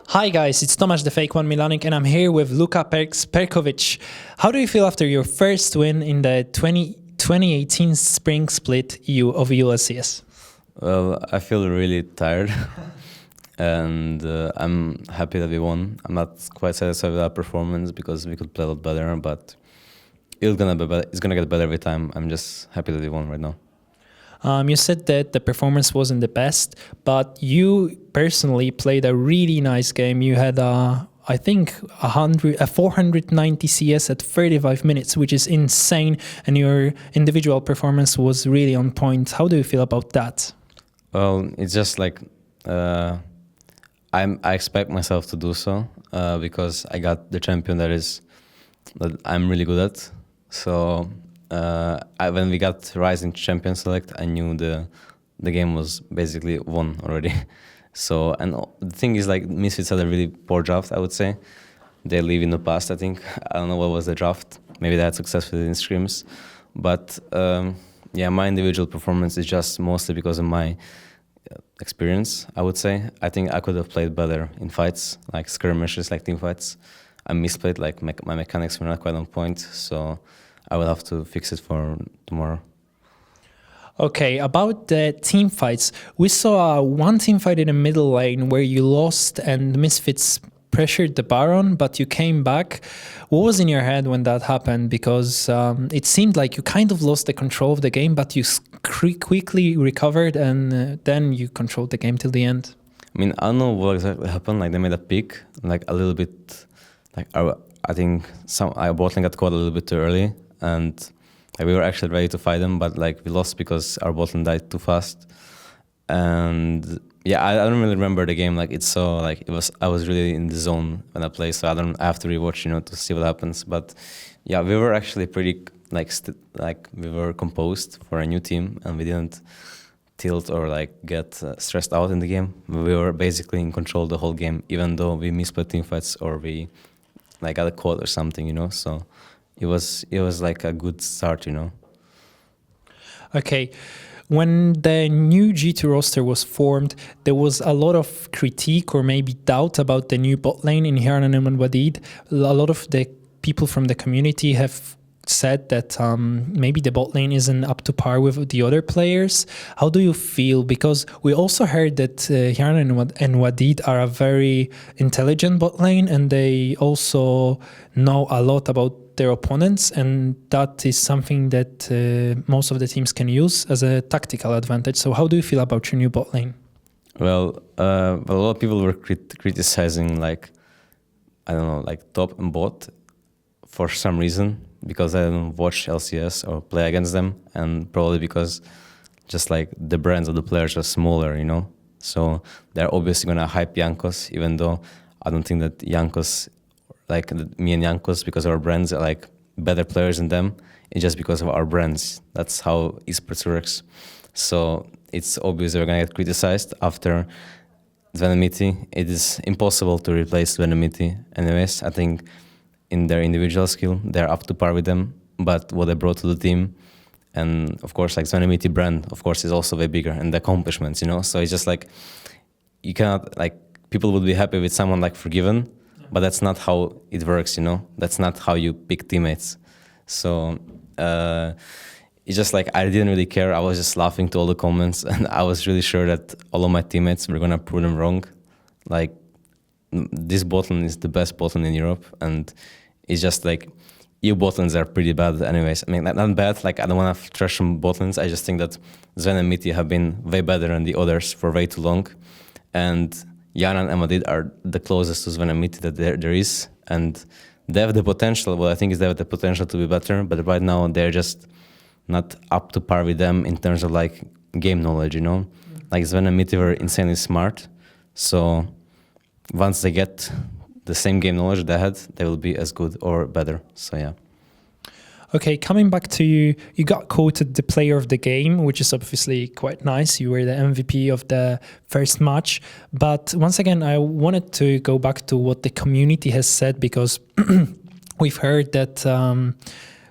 Hi guys, it's Tomasz the Fake One Milanik and I'm here with Luka Perkovic. How do you feel after your first win in the 2018 spring split of USCS? Well, I feel really tired and I'm happy that we won. I'm not quite satisfied with our performance because we could play a lot better, but it's gonna get better every time. I'm just happy that we won right now. You said that the performance wasn't the best, but you personally played a really nice game. You had, I think, 490 CS at 35 minutes, which is insane, and your individual performance was really on point. How do you feel about that? Well, it's just like I expect myself to do so because I got the champion that I'm really good at. So when we got Rising Champion Select, I knew the game was basically won already. So, and the thing is, like, Misfits had a really poor draft, I would say. They live in the past, I think. I don't know what was the draft. Maybe they had success with it in scrims. But yeah, my individual performance is just mostly because of my experience, I would say. I think I could have played better in fights, like skirmishes, like team fights. I misplayed, like my mechanics were not quite on point, so I will have to fix it for tomorrow. Okay, about the team fights, we saw one team fight in the middle lane where you lost and Misfits pressured the Baron, but you came back. What was in your head when that happened? Because it seemed like you kind of lost the control of the game, but you quickly recovered and then you controlled the game till the end. I mean, I don't know what exactly happened. Like, they made a pick, like a little bit, like I think our botlane got caught a little bit too early, and like, we were actually ready to fight them, but like we lost because our botlane died too fast. And yeah, I don't really remember the game. Like, it's so like I was really in the zone when I played, so I have to rewatch, to see what happens. But yeah, we were actually pretty like we were composed for a new team, and we didn't tilt or like get stressed out in the game. We were basically in control the whole game, even though we misplayed team fights or we like got a quad or something, So it was like a good start, Okay. When the new G2 roster was formed, there was a lot of critique or maybe doubt about the new bot lane in Hjarnan and Wadid. A lot of the people from the community have said that maybe the bot lane isn't up to par with the other players. How do you feel? Because we also heard that Hjarnan and Wadid are a very intelligent bot lane, and they also know a lot about their opponents, and that is something that most of the teams can use as a tactical advantage. So how do you feel about your new bot lane? Well, a lot of people were criticizing, like, I don't know, like top and bot for some reason, because I don't watch LCS or play against them, and probably because just like the brands of the players are smaller, So they're obviously gonna hype Jankos, even though I don't think that Jankos, like me and Jankos, because our brands are like better players than them. It's just because of our brands. That's how esports works. So it's obvious we're gonna get criticized after Zven and Mithy. It is impossible to replace Zven and Mithy. Anyways, I think in their individual skill, they're up to par with them. But what they brought to the team, and of course, like Zven and Mithy brand, of course, is also way bigger, and the accomplishments, So it's just like, you cannot, like, people would be happy with someone like Forgiven, but that's not how it works, That's not how you pick teammates. So it's just like, I didn't really care. I was just laughing to all the comments, and I was really sure that all of my teammates were gonna prove them wrong. Like, this botlane is the best botlane in Europe, and it's just like, EU botlanes are pretty bad anyways. I mean, not bad, like, I don't want to trash some botlanes. I just think that Zven and Mithy have been way better than the others for way too long. And Hjarnan and Madrid are the closest to Zven and Mithy that there is. And they have the potential, well, I think they have the potential to be better, but right now they're just not up to par with them in terms of like game knowledge, Like Zven and Mithy were insanely smart. So once they get the same game knowledge they had, they will be as good or better. So yeah. Okay, coming back to you, you got quoted the player of the game, which is obviously quite nice. You were the MVP of the first match. But once again, I wanted to go back to what the community has said, because we've heard that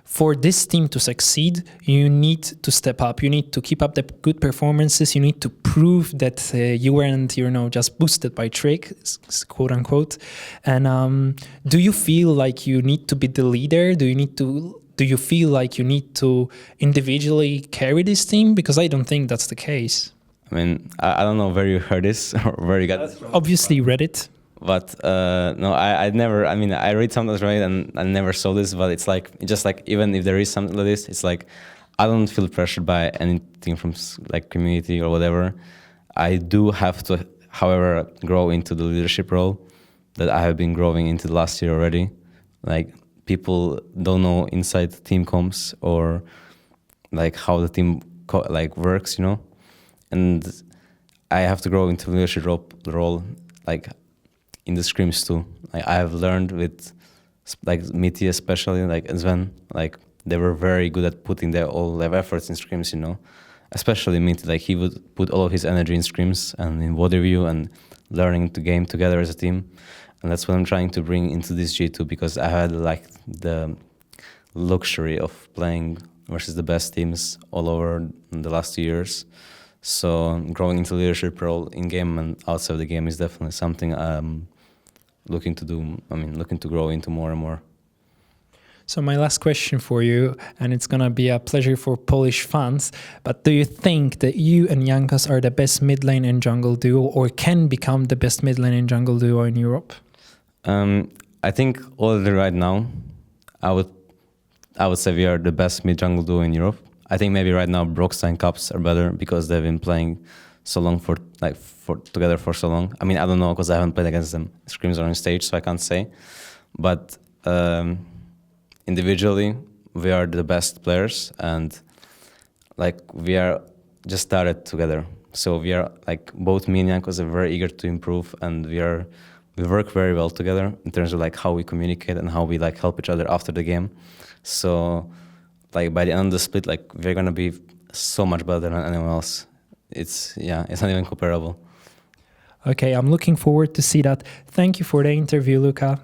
for this team to succeed, you need to step up. You need to keep up the good performances. You need to prove that you weren't, just boosted by tricks, quote unquote. And do you feel like you need to be the leader? Do you feel like you need to individually carry this team? Because I don't think that's the case. I mean, I don't know where you heard this or where you got it from. Obviously Reddit. But no, I never, I mean, I read something right and I never saw this, but it's just like, even if there is something like this, it's like, I don't feel pressured by anything from like community or whatever. I do have to, however, grow into the leadership role that I have been growing into the last year already. Like, people don't know inside team comms or like how the team works, and I have to grow into leadership role, like in the scrims too. Like, I have learned with like Mithy especially, like Zven, like they were very good at putting all their efforts in scrims, especially Mithy. Like, he would put all of his energy in scrims and in water view and learning to game together as a team. And that's what I'm trying to bring into this G2, because I had like the luxury of playing versus the best teams all over the last 2 years. So growing into leadership role in game and outside the game is definitely something I'm looking to do. I mean, looking to grow into more and more. So my last question for you, and it's going to be a pleasure for Polish fans, but do you think that you and Jankos are the best mid lane and jungle duo, or can become the best mid lane and jungle duo in Europe? I think already right now, I would say we are the best mid jungle duo in Europe. I think maybe right now Broxta and Caps are better because they've been playing so long together for so long. I mean, I don't know because I haven't played against them. Scrims are on stage, so I can't say. But individually, we are the best players, and like we are just started together. So we are like, both me and Jankos are very eager to improve, and we work very well together in terms of like how we communicate and how we like help each other after the game. So like by the end of the split, like we're gonna be so much better than anyone else. It's not even comparable. Okay, I'm looking forward to see that. Thank you for the interview, Luka.